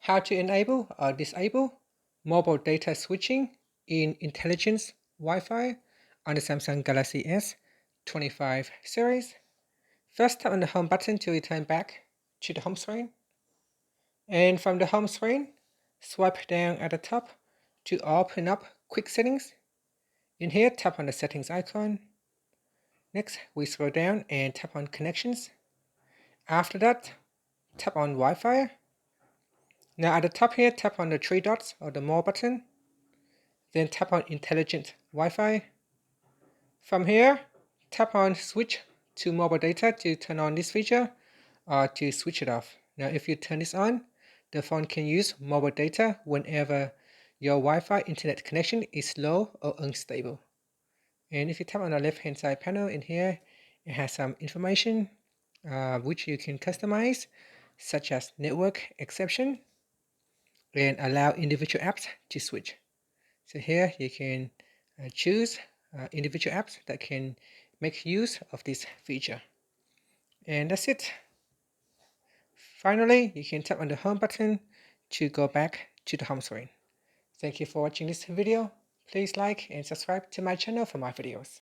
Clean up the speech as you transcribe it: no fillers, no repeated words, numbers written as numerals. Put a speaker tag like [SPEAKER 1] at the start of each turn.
[SPEAKER 1] How to enable or disable mobile data switching in intelligent Wi-Fi on the Samsung Galaxy S25 series. First, tap on the home button to return back to the home screen. And from the home screen, swipe down at the top to open up quick settings. In here, tap on the settings icon. Next, we scroll down and tap on connections. After that, tap on Wi-Fi. Now at the top here, tap on the three dots or the more button. Then tap on intelligent Wi-Fi. From here, tap on switch to mobile data to turn on this feature or to switch it off. Now if you turn this on, the phone can use mobile data whenever your Wi-Fi internet connection is slow or unstable. And if you tap on the left hand side panel in here, it has some information which you can customize, such as network exception, and allow individual apps to switch. So here you can choose individual apps that can make use of this feature. And that's it. Finally, you can tap on the home button to go back to the home screen. Thank you for watching this video. Please like and subscribe to my channel for more videos.